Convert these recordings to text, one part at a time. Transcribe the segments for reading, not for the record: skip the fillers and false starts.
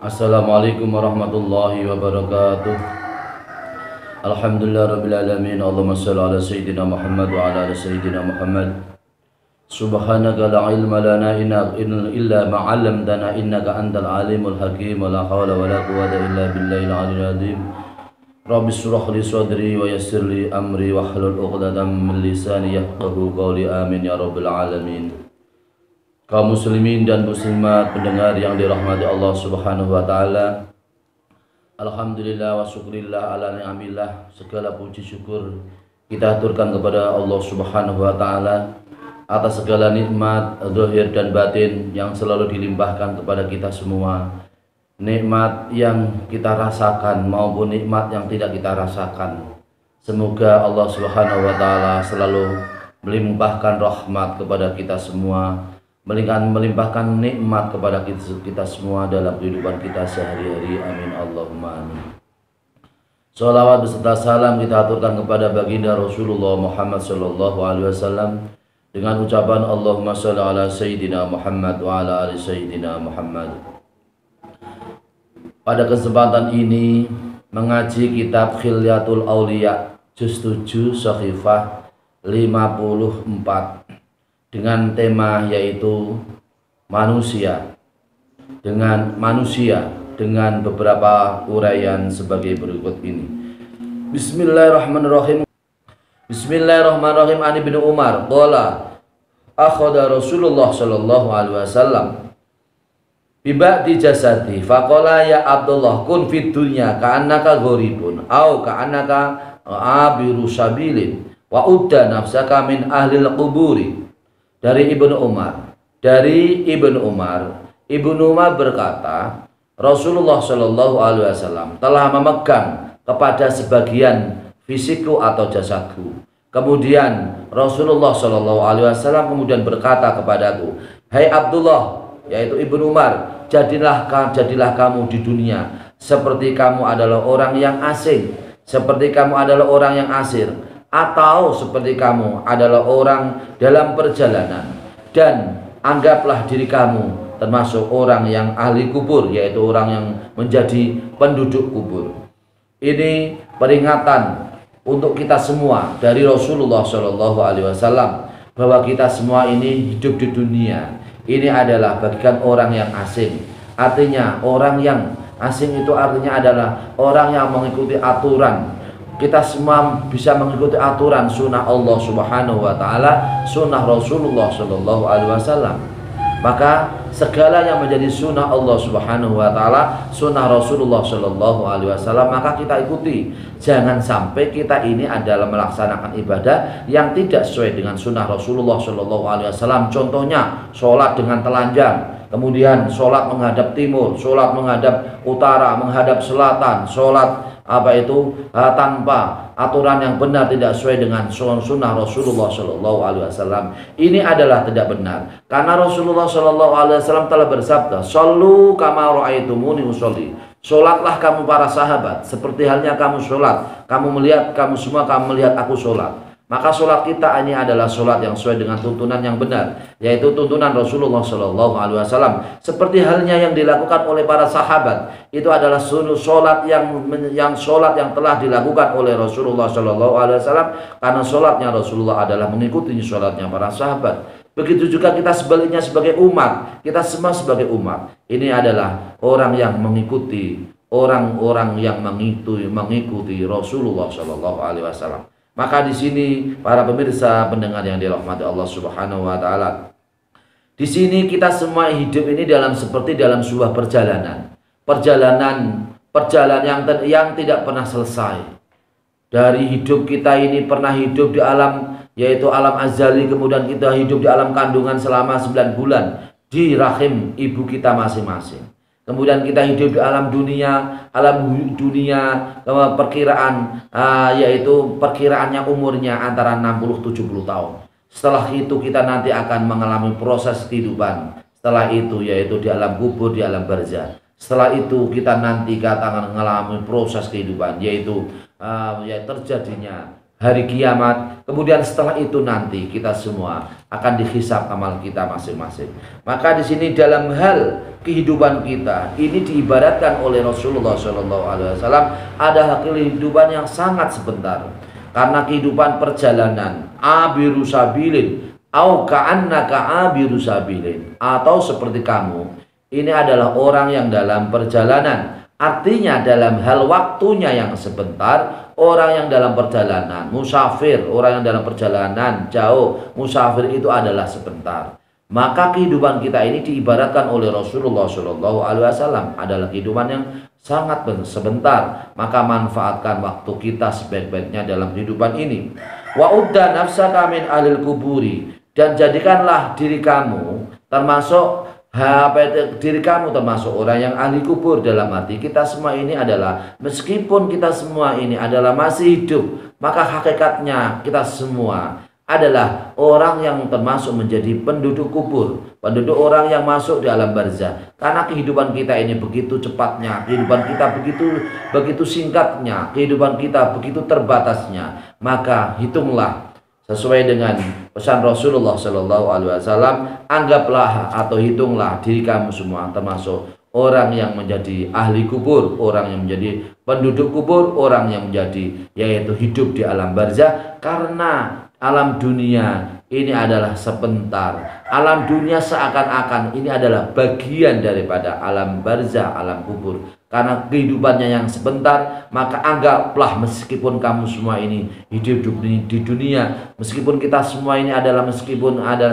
Assalamualaikum warahmatullahi wabarakatuh. Alhamdulillah rabbil alamin. Allahumma shalli ala sayyidina Muhammad wa ala ali sayyidina Muhammad. Subhanaka la ilma lana illa ma 'allamtana innaka antal alimul hakim. La hawla wa la quwwata illa billahil aliyyil azim. Rabbi shrah li sadri wa yassir li amri wa hlul 'uqdatam min lisani yafqahu qawli. Amin ya rabbil alamin. Kaum muslimin dan muslimat pendengar yang dirahmati Allah Subhanahu wa taala. Alhamdulillah wa syukurillah ala ni'amillah. Segala puji syukur kita aturkan kepada Allah Subhanahu wa taala atas segala nikmat zahir dan batin yang selalu dilimpahkan kepada kita semua. Nikmat yang kita rasakan maupun nikmat yang tidak kita rasakan. Semoga Allah Subhanahu wa taala selalu melimpahkan rahmat kepada kita semua, melimpahkan nikmat kepada kita semua dalam kehidupan kita sehari-hari. Amin Allahumma amin. Salawat beserta salam kita aturkan kepada baginda Rasulullah Muhammad sallallahu alaihi wasallam dengan ucapan Allahumma shalli ala sayyidina Muhammad wa ala ali sayyidina Muhammad. Pada kesempatan ini mengaji kitab Khilyatul Auliya juz 7 Shahifah 54 dengan tema yaitu manusia dengan beberapa uraian sebagai berikut ini. Bismillahirrahmanirrahim. Bismillahirrahmanirrahim. Ani bin Umar qala akhadha Rasulullah sallallahu alaihi wasallam bi ba'di jasadi faqala ya Abdullah kun fid dunya ka'annaka gharibun au ka'annaka abiru sabilin wa udda nafsaka min ahlil quburi. Dari Ibnu Umar berkata, Rasulullah Shallallahu Alaihi Wasallam telah memegang kepada sebagian fisikku atau jasadku. Kemudian Rasulullah Shallallahu Alaihi Wasallam kemudian berkata kepadaku, Hai Abdullah, yaitu Ibnu Umar, jadilah kamu di dunia seperti kamu adalah orang yang asing, seperti kamu adalah orang yang asir, atau seperti kamu adalah orang dalam perjalanan, dan anggaplah diri kamu termasuk orang yang ahli kubur, yaitu orang yang menjadi penduduk kubur. Ini peringatan untuk kita semua dari Rasulullah Shallallahu Alaihi Wasallam bahwa kita semua ini hidup di dunia ini adalah bagikan orang yang asing. Artinya orang yang asing itu artinya adalah orang yang mengikuti aturan. Kita semua bisa mengikuti aturan sunnah Allah Subhanahu wa taala, sunnah Rasulullah Shallallahu alaihi wasallam. Maka segala yang menjadi sunnah Allah Subhanahu wa taala, sunnah Rasulullah Shallallahu alaihi wasallam, maka kita ikuti. Jangan sampai kita ini adalah melaksanakan ibadah yang tidak sesuai dengan sunnah Rasulullah Shallallahu alaihi wasallam. Contohnya sholat dengan telanjang, kemudian sholat menghadap timur, sholat menghadap utara, menghadap selatan, sholat tanpa aturan yang benar, tidak sesuai dengan sunnah Rasulullah Shallallahu Alaihi Wasallam. Ini adalah tidak benar, karena Rasulullah Shallallahu Alaihi Wasallam telah bersabda, "Shallu kama ra'aitumuni usolli." Sholatlah kamu para sahabat seperti halnya kamu sholat. Kamu melihat aku sholat. Maka sholat kita ini adalah sholat yang sesuai dengan tuntunan yang benar, yaitu tuntunan Rasulullah Shallallahu Alaihi Wasallam. Seperti halnya yang dilakukan oleh para sahabat, itu adalah sholat yang telah dilakukan oleh Rasulullah Shallallahu Alaihi Wasallam, karena sholatnya Rasulullah adalah mengikuti sholatnya para sahabat. Begitu juga kita sebaliknya sebagai umat, kita semua sebagai umat ini adalah orang yang mengikuti orang-orang yang mengikuti Rasulullah Shallallahu Alaihi Wasallam. Maka di sini para pemirsa pendengar yang dirahmati Allah Subhanahu wa taala, di sini kita semua hidup ini seperti dalam sebuah perjalanan yang tidak pernah selesai. Dari hidup kita ini pernah hidup di alam, yaitu alam azali, kemudian kita hidup di alam kandungan selama 9 bulan di rahim ibu kita masing-masing. Kemudian kita hidup di alam dunia yaitu perkiraannya umurnya antara 60-70 tahun. Setelah itu kita nanti akan mengalami proses kehidupan. Setelah itu yaitu di alam kubur, di alam barzah. Setelah itu kita nanti akan mengalami proses kehidupan, yaitu terjadinya hari kiamat. Kemudian setelah itu nanti kita semua akan dihisab amal kita masing-masing. Maka di sini dalam hal kehidupan kita ini diibaratkan oleh Rasulullah SAW ada kehidupan yang sangat sebentar. Karena kehidupan perjalanan abiru sabilin au ka'annaka abiru sabilin, atau seperti kamu ini adalah orang yang dalam perjalanan. Artinya dalam hal waktunya yang sebentar, orang yang dalam perjalanan, musafir, orang yang dalam perjalanan jauh, musafir itu adalah sebentar. Maka kehidupan kita ini diibaratkan oleh Rasulullah SAW adalah kehidupan yang sangat sebentar. Maka manfaatkan waktu kita sebaik-baiknya dalam kehidupan ini. Wa udda nafsaka min ahlil kuburi, dan jadikanlah diri kamu termasuk diri kamu termasuk orang yang ahli kubur. Dalam arti kita semua ini adalah, meskipun kita semua ini adalah masih hidup, maka hakikatnya kita semua adalah orang yang termasuk menjadi penduduk kubur, penduduk orang yang masuk di alam barzah. Karena kehidupan kita ini begitu cepatnya, kehidupan kita begitu singkatnya, kehidupan kita begitu terbatasnya. Maka hitunglah sesuai dengan pesan Rasulullah SAW, anggaplah atau hitunglah diri kamu semua termasuk orang yang menjadi ahli kubur, orang yang menjadi penduduk kubur, orang yang menjadi yaitu hidup di alam barzah. Karena alam dunia ini adalah sebentar. Alam dunia seakan-akan ini adalah bagian daripada alam barzah, alam kubur. Karena kehidupannya yang sebentar, maka anggaplah meskipun kamu semua ini hidup di dunia, meskipun kita semua ini adalah,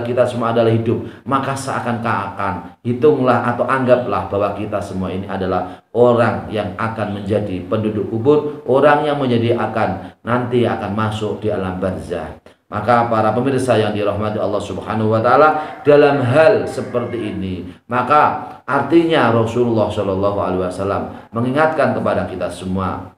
kita semua adalah hidup, maka seakan-akan hitunglah atau anggaplah bahwa kita semua ini adalah orang yang akan menjadi penduduk kubur, orang yang nanti akan masuk di alam barzah. Maka para pemirsa yang dirahmati Allah Subhanahu wa taala, dalam hal seperti ini, maka artinya Rasulullah SAW mengingatkan kepada kita semua,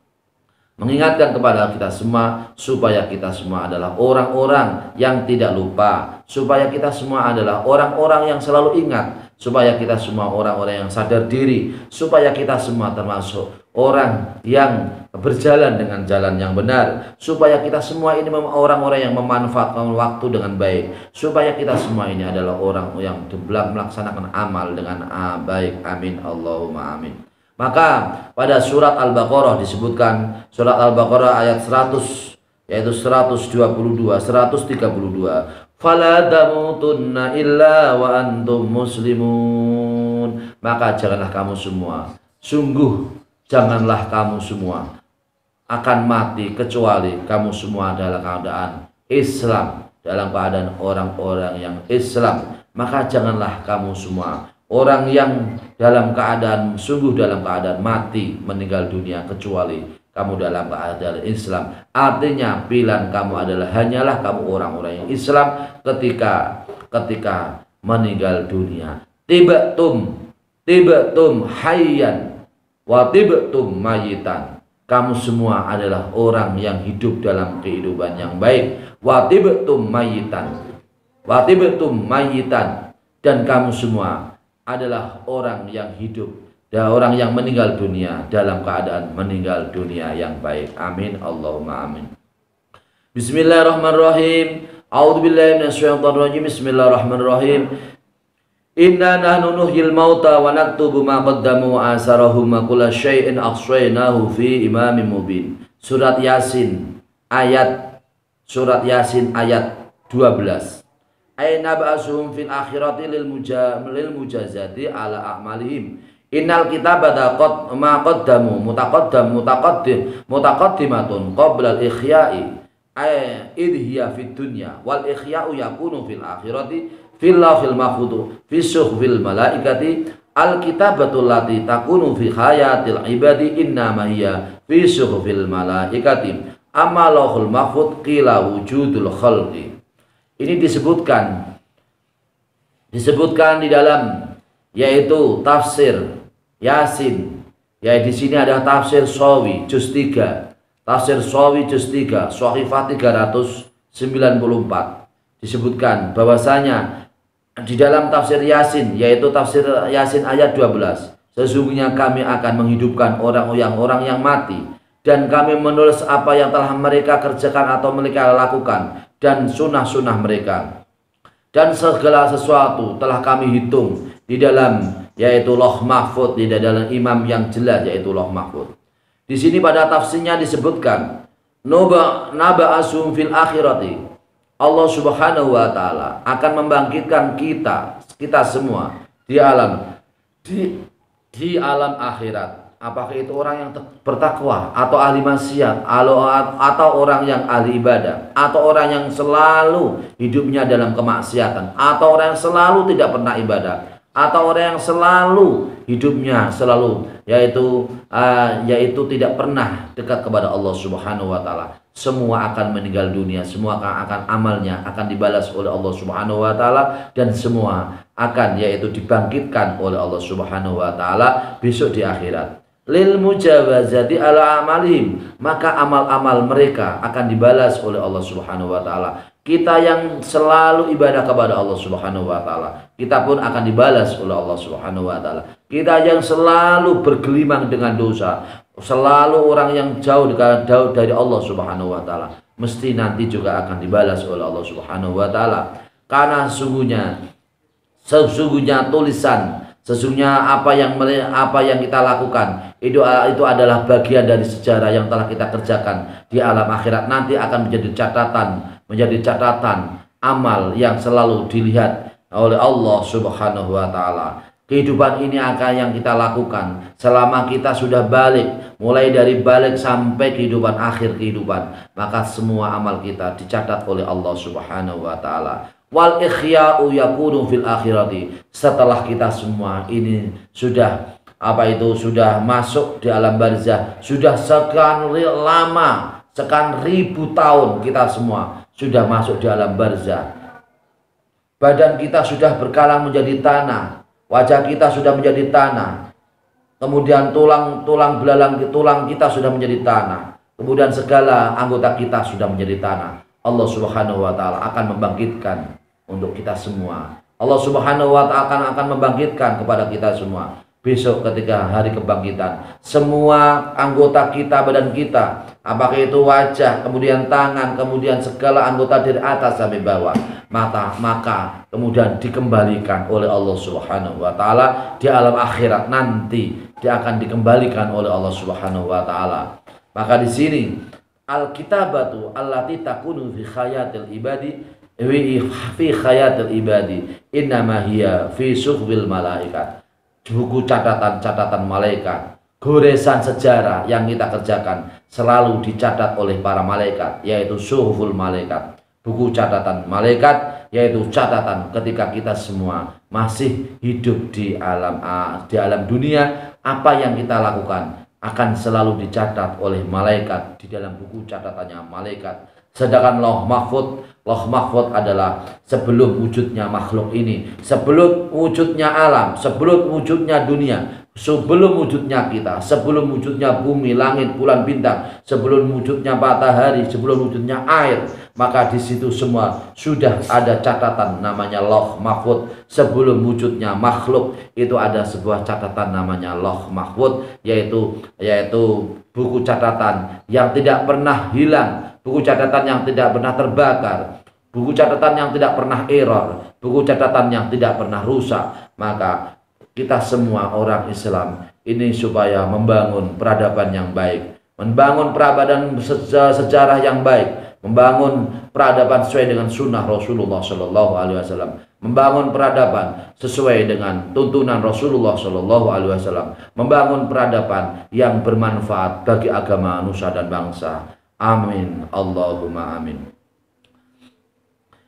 supaya kita semua adalah orang-orang yang tidak lupa, supaya kita semua adalah orang-orang yang selalu ingat, supaya kita semua orang-orang yang sadar diri, supaya kita semua termasuk orang yang berjalan dengan jalan yang benar, supaya kita semua ini orang-orang yang memanfaatkan waktu dengan baik, supaya kita semua ini adalah orang yang melaksanakan amal dengan baik. Amin Allahumma amin. Maka pada surat Al-Baqarah disebutkan, surat Al-Baqarah ayat 100 yaitu 122, 132, fala tamutunna illa wa antum muslimun. Maka janganlah kamu semua, sungguh janganlah kamu semua akan mati kecuali kamu semua dalam keadaan Islam, dalam keadaan orang-orang yang Islam. Maka janganlah kamu semua orang yang dalam keadaan mati, meninggal dunia, kecuali kamu dalam keadaan Islam. Artinya pilihan kamu adalah hanyalah kamu orang-orang yang Islam ketika meninggal dunia. Tibtum hayyan wa tibtum mayitan. Kamu semua adalah orang yang hidup dalam kehidupan yang baik. Wa tibtum mayitan, dan kamu semua adalah orang yang hidup dan orang yang meninggal dunia dalam keadaan meninggal dunia yang baik. Amin Allahumma amin. Bismillahirrahmanirrahim. A'udzubillahi minasyaitonirrajim. Bismillahirrahmanirrahim. Inna nahnu nuhyil mauta wa naktubu ma qaddamu wa asarahum wa kulla syai'in ahsaynahu fi imamin mubin. Surat Yasin ayat 12. Aina ba'asuhum fil akhirati lil mujazati ala a'malihim. Innal kitabata qad ma qaddamu mutaqaddimatun qabla al-ikhya'i id hiya fid dunya wal ikhya'u yakunu fil akhirati fil lawhil mahfudz fi suhufil malaikati al kitabatul lati takunu fi hayatil ibadi inna ma hiya fi suhufil malaikati amma lawhul mahfudz qila wujudul khalqi. Ini disebutkan di dalam yaitu tafsir Yasin. Ya, di sini ada tafsir Shawi juz 3. Tafsir Shawi juz 3, Shahifah 394. Disebutkan bahwasanya di dalam tafsir Yasin, yaitu tafsir Yasin ayat 12, sesungguhnya kami akan menghidupkan orang yang mati, dan kami menulis apa yang telah mereka kerjakan atau mereka lakukan dan sunnah-sunnah mereka. Dan segala sesuatu telah kami hitung di dalam yaitu Lauh Mahfuz, di dalam imam yang jelas yaitu Lauh Mahfuz. Di sini pada tafsirnya disebutkan naba'asum fil akhirati. Allah Subhanahu wa taala akan membangkitkan kita semua di alam akhirat. Apakah itu orang yang bertakwa atau ahli maksiat atau orang yang ahli ibadah atau orang yang selalu hidupnya dalam kemaksiatan atau orang yang selalu tidak pernah ibadah atau orang yang selalu hidupnya yaitu tidak pernah dekat kepada Allah Subhanahu wa taala. Semua akan meninggal dunia, semua akan amalnya akan dibalas oleh Allah Subhanahu wa taala, dan semua akan yaitu dibangkitkan oleh Allah Subhanahu wa taala besok di akhirat. Lil mujawazati ala amalihim, maka amal-amal mereka akan dibalas oleh Allah Subhanahu wa taala. Kita yang selalu ibadah kepada Allah Subhanahu wa taala, kita pun akan dibalas oleh Allah Subhanahu wa taala. Kita yang selalu bergelimang dengan dosa, selalu orang yang jauh dari Allah Subhanahu wa taala, mesti nanti juga akan dibalas oleh Allah Subhanahu wa taala. Karena sesungguhnya tulisan, sesungguhnya apa yang kita lakukan itu adalah bagian dari sejarah yang telah kita kerjakan di alam akhirat. Nanti akan menjadi catatan amal yang selalu dilihat oleh Allah Subhanahu wa taala. Kehidupan ini akan yang kita lakukan selama kita sudah balik, mulai dari balik sampai kehidupan akhir kehidupan, maka semua amal kita dicatat oleh Allah Subhanahu wa taala. Wal ikhya'u yakunu fil akhirati. Setelah kita semua ini sudah masuk di alam barzah, sudah sekian lama, sekian ribu tahun kita semua sudah masuk di alam barzah. Badan kita sudah berkalang menjadi tanah, wajah kita sudah menjadi tanah, kemudian tulang belalang tulang kita sudah menjadi tanah, kemudian segala anggota kita sudah menjadi tanah. Allah Subhanahu wa taala akan membangkitkan untuk kita semua. Allah Subhanahu wa taala akan membangkitkan kepada kita semua besok ketika hari kebangkitan. Semua anggota kita, badan kita, apakah itu wajah, kemudian tangan, kemudian segala anggota dari atas sampai bawah, maka kemudian dikembalikan oleh Allah Subhanahu wa taala di alam akhirat. Nanti dia akan dikembalikan oleh Allah Subhanahu wa taala. Maka di sini al-kitabatu allati takunu fi khayatil ibadi innama hiya fi suhbil malaikat. Buku catatan malaikat, goresan sejarah yang kita kerjakan selalu dicatat oleh para malaikat, yaitu suhuful malaikat, buku catatan malaikat, yaitu catatan ketika kita semua masih hidup di alam dunia. Apa yang kita lakukan akan selalu dicatat oleh malaikat di dalam buku catatannya malaikat. Sedangkan Lauh Mahfuz adalah sebelum wujudnya makhluk ini, sebelum wujudnya alam, sebelum wujudnya dunia, sebelum wujudnya kita, sebelum wujudnya bumi, langit, bulan, bintang, sebelum wujudnya matahari, sebelum wujudnya air, maka di situ semua sudah ada catatan namanya Lauh Mahfuz. Sebelum wujudnya makhluk itu ada sebuah catatan namanya Lauh Mahfuz, yaitu buku catatan yang tidak pernah hilang, buku catatan yang tidak pernah terbakar, buku catatan yang tidak pernah error, buku catatan yang tidak pernah rusak. Maka kita semua orang Islam ini supaya membangun peradaban yang baik, membangun peradaban sejarah yang baik, membangun peradaban sesuai dengan sunnah Rasulullah Shallallahu Alaihi Wasallam, membangun peradaban sesuai dengan tuntunan Rasulullah Shallallahu Alaihi Wasallam, membangun peradaban yang bermanfaat bagi agama, nusa dan bangsa. Amin, Allahumma amin.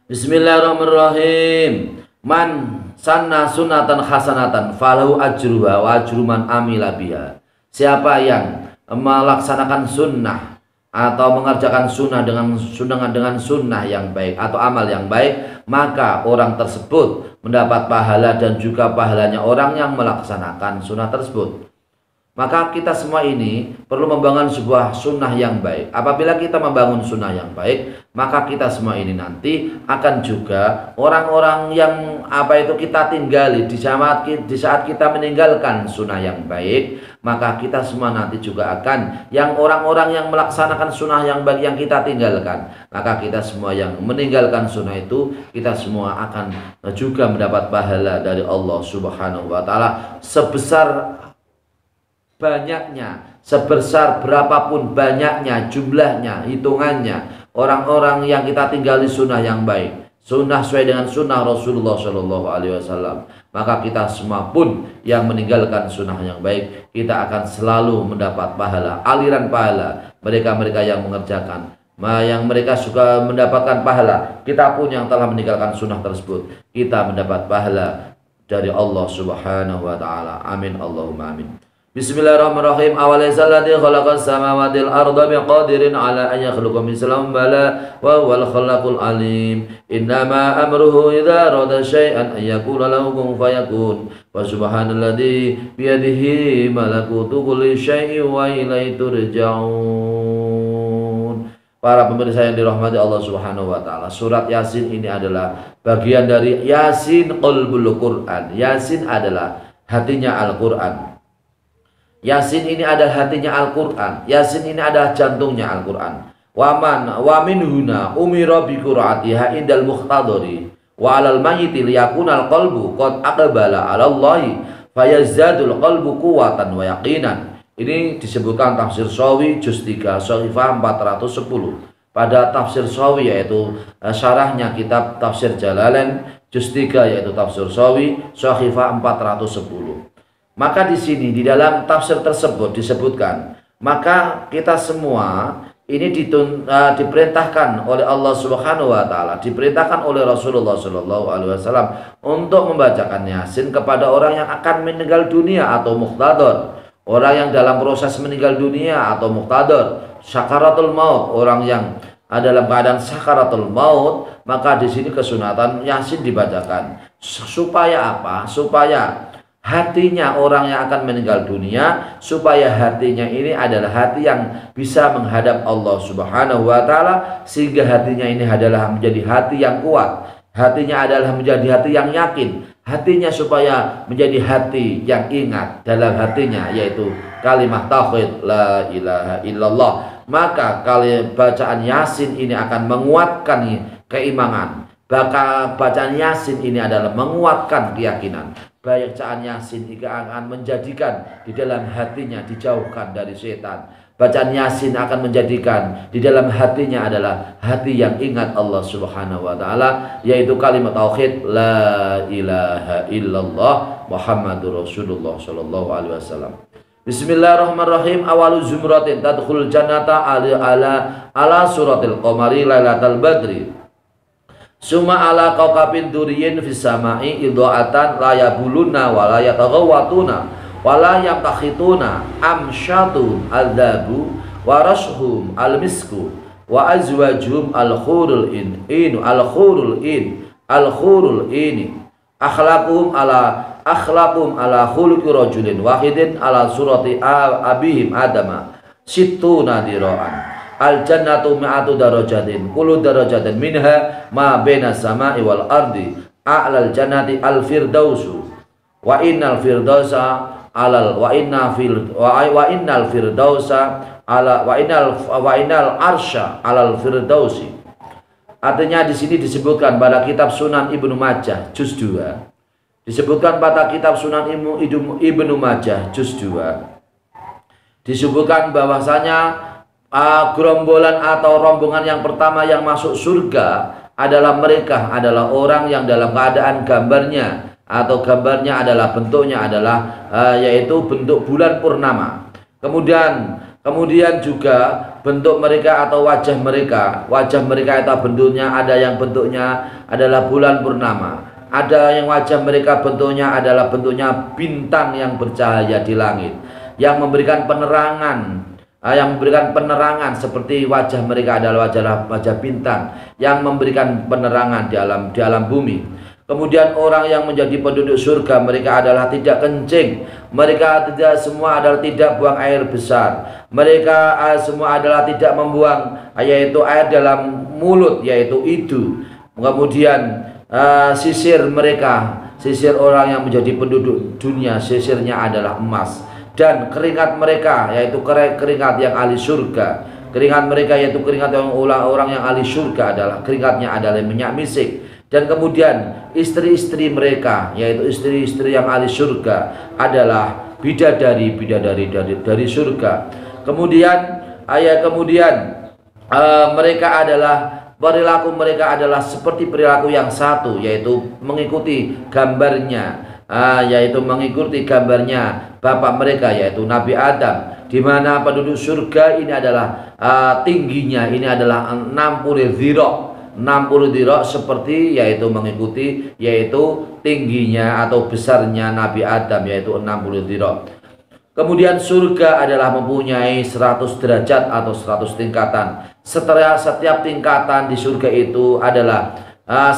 Bismillahirrahmanirrahim. Man sanna sunatan hasanatan falahu ajruha wa ajru man amila biha. Siapa yang melaksanakan sunnah atau mengerjakan sunnah dengan sunnah yang baik atau amal yang baik, maka orang tersebut mendapat pahala dan juga pahalanya orang yang melaksanakan sunnah tersebut. Maka kita semua ini perlu membangun sebuah sunnah yang baik. Apabila kita membangun sunnah yang baik, maka kita semua ini nanti akan juga orang-orang yang kita tinggali di saat kita meninggalkan sunnah yang baik, maka kita semua nanti juga akan yang orang-orang yang melaksanakan sunnah yang baik yang kita tinggalkan, maka kita semua yang meninggalkan sunnah itu, kita semua akan juga mendapat pahala dari Allah Subhanahu wa taala sebesar banyaknya, sebesar berapapun banyaknya, jumlahnya, hitungannya orang-orang yang kita tinggali sunnah yang baik, sunnah sesuai dengan sunnah Rasulullah Shallallahu Alaihi Wasallam, maka kita semua pun yang meninggalkan sunnah yang baik, kita akan selalu mendapat pahala, aliran pahala mereka-mereka yang mengerjakan, yang mereka suka mendapatkan pahala. Kita pun yang telah meninggalkan sunnah tersebut, kita mendapat pahala dari Allah Subhanahu wa taala. Amin Allahumma amin. Bismillahirrahmanirrahim. Awalaysa alladzi khalaqas samawati wal arda biqadirin ala an yakhluqa mislahum bala wa huwal khallaqul alim. Innama amruhu idza arada syai'an an yaqula lahu kun fayakun. Wa subhanalladzi biyadihi malakutu kulli syai'in wa ilaihi turja'un. Para pemirsa yang dirahmati Allah Subhanahu wa taala, surat Yasin ini adalah bagian dari Yasin qalbul Quran. Yasin adalah hatinya Al-Qur'an. Yasin ini adalah hatinya Al-Quran. Yasin ini adalah jantungnya Al-Quran. Wa min huna umira bi qiraatiha indal muhtadari wa 'alal mayyiti liyakunal qalbu qad aqbala 'ala Allahi fayazdadul qalbu quwwatan wa yaqinan. Ini disebutkan tafsir Shawi juz 3 Shahifah 410. Pada tafsir Shawi yaitu syarahnya kitab tafsir Jalalain juz 3 yaitu tafsir Shawi Shahifah 410. Maka di sini di dalam tafsir tersebut disebutkan, maka kita semua ini diperintahkan oleh Allah Subhanahu wa taala, diperintahkan oleh Rasulullah Shallallahu alaihi wasallam untuk membacakan Yasin kepada orang yang akan meninggal dunia atau muhtadar, orang yang dalam proses meninggal dunia atau muhtadar, sakaratul maut, orang yang dalam keadaan sakaratul maut, maka di sini kesunatan Yasin dibacakan. Supaya apa? Supaya hatinya orang yang akan meninggal dunia, supaya hatinya ini adalah hati yang bisa menghadap Allah Subhanahu wa taala, sehingga hatinya ini adalah menjadi hati yang kuat, hatinya adalah menjadi hati yang yakin, hatinya supaya menjadi hati yang ingat dalam hatinya yaitu kalimat tauhid la ilaha illallah. Maka kali bacaan Yasin ini akan menguatkan keimanan. Bacaan Yasin ini adalah menguatkan keyakinan. Bacaan Yasin ini akan menjadikan di dalam hatinya dijauhkan dari setan. Bacaan Yasin akan menjadikan di dalam hatinya adalah hati yang ingat Allah Subhanahu wa taala, yaitu kalimat tauhid la ilaha illallah Muhammadur Rasulullah sallallahu alaihi wasallam. Bismillahirrahmanirrahim. Awalu zumratin tadkhul jannata ala suratil qamari lailatal badri. Suma ala kaukabin duriyin fis samai idha'atan la yabuluna wa la yataghawatuna wa la yamtakhituna amsyatun adzabu wa rashhum almisku wa azwajum al-khurul in akhlaquhum ala khuluqi rajulin wahidin ala surati abihim adama sittuna dira'an. Al jannatu mi'atu darajatin kullu darajatin minha ma baina sama'i wal ardi a'lal jannati al firdausu wa innal firdausa alal wa innal firdausa ala wa innal arsya alal firdausi. Artinya di sini disebutkan pada kitab Sunan Ibnu Majah juz 2, disebutkan pada kitab Sunan Ibnu Majah juz 2, disebutkan bahwasanya gerombolan atau rombongan yang pertama yang masuk surga adalah mereka adalah orang yang dalam keadaan gambarnya atau gambarnya adalah bentuknya adalah yaitu bentuk bulan purnama. Kemudian juga bentuk mereka atau wajah mereka itu bentuknya ada yang bentuknya adalah bulan purnama, ada yang wajah mereka bentuknya adalah bentuknya bintang yang bercahaya di langit yang memberikan penerangan seperti wajah mereka adalah wajah bintang yang memberikan penerangan di alam bumi. Kemudian orang yang menjadi penduduk surga, mereka adalah tidak kencing, mereka tidak semua adalah tidak buang air besar, mereka semua adalah tidak membuang yaitu air dalam mulut, yaitu itu. Kemudian sisir mereka, sisir orang yang menjadi penduduk dunia, sisirnya adalah emas. Dan keringat mereka yaitu keringat yang ahli surga, keringat mereka yaitu keringat orang yang ahli surga adalah keringatnya adalah minyak misik. Dan kemudian istri-istri mereka yaitu istri-istri yang ahli surga adalah bidadari dari surga. Kemudian mereka adalah perilaku mereka adalah seperti perilaku yang satu, yaitu mengikuti gambarnya, yaitu mengikuti gambarnya bapak mereka yaitu Nabi Adam, di mana penduduk surga ini adalah tingginya ini adalah 60 dhira'. 60 dhira' seperti yaitu mengikuti yaitu tingginya atau besarnya Nabi Adam yaitu 60 dhira'. Kemudian surga adalah mempunyai 100 derajat atau 100 tingkatan. Setiap tingkatan di surga itu adalah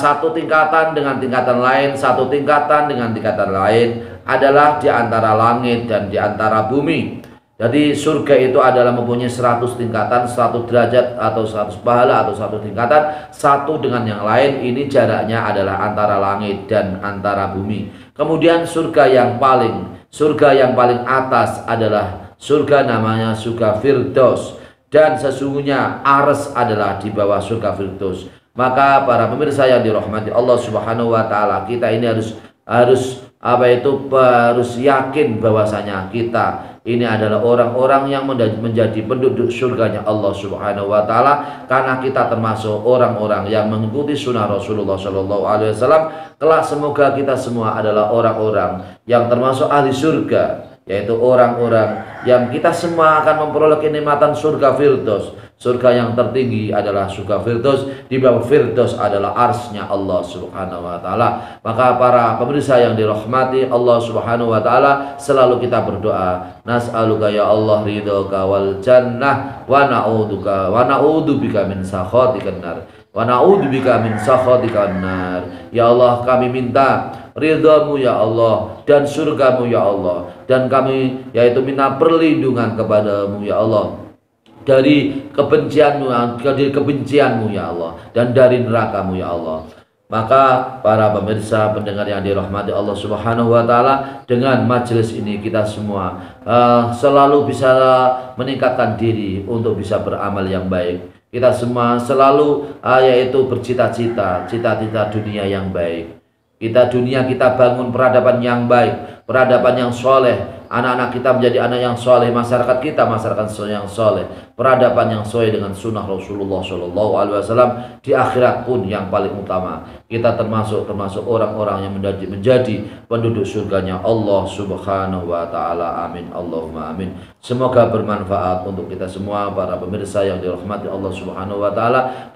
satu tingkatan dengan tingkatan lain, satu tingkatan dengan tingkatan lain adalah di antara langit dan di antara bumi. Jadi surga itu adalah mempunyai 100 tingkatan, 100 derajat atau 100 pahala atau 1 tingkatan satu dengan yang lain. Ini jaraknya adalah antara langit dan antara bumi. Kemudian surga yang paling atas adalah surga namanya surga Firdaus, dan sesungguhnya Arsy adalah di bawah surga Firdaus. Maka para pemirsa yang dirahmati Allah Subhanahu wa taala, kita ini harus yakin bahwasanya kita ini adalah orang-orang yang menjadi penduduk surganya Allah Subhanahu wa taala, karena kita termasuk orang-orang yang mengikuti sunnah Rasulullah Shallallahu alaihi wasallam. Kelak semoga kita semua adalah orang-orang yang termasuk ahli surga, yaitu orang-orang yang kita semua akan memperoleh kenikmatan surga Firdaus. Surga yang tertinggi adalah surga Firdaus, di bawah Firdaus adalah arsy-nya Allah Subhanahu wa taala. Maka para pemirsa yang dirahmati Allah Subhanahu wa taala, selalu kita berdoa, nas'aluka ya Allah ridhoka wal jannah wa na'udzubika min sakhatikan nar. Wa na'udzubika min sakhatikan nar. Ya Allah, kami minta ridhamu ya Allah dan surgamu ya Allah, dan kami yaitu minta perlindungan kepadamu ya Allah dari kebencianmu ya Allah, dan dari nerakamu ya Allah. Maka para pemirsa pendengar yang dirahmati Allah Subhanahu wa taala, dengan majelis ini kita semua selalu bisa meningkatkan diri untuk bisa beramal yang baik. Kita semua selalu yaitu bercita-cita dunia yang baik. Kita bangun peradaban yang baik, peradaban yang soleh. Anak-anak kita menjadi anak yang soleh, masyarakat kita masyarakat yang soleh, peradaban yang sesuai dengan sunnah Rasulullah Shallallahu alaihi wasallam. Di akhirat pun yang paling utama, kita termasuk orang-orang yang menjadi penduduk surganya Allah Subhanahu wa taala. Amin Allahumma amin. Semoga bermanfaat untuk kita semua para pemirsa yang dirahmati Allah Subhanahu wa taala.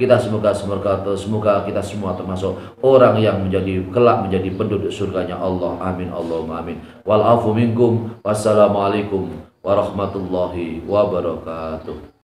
Semoga kita semua termasuk orang yang kelak menjadi penduduk surganya Allah. Amin Allahumma amin. Wal afu minkum. Wassalamualaikum warahmatullahi wabarakatuh.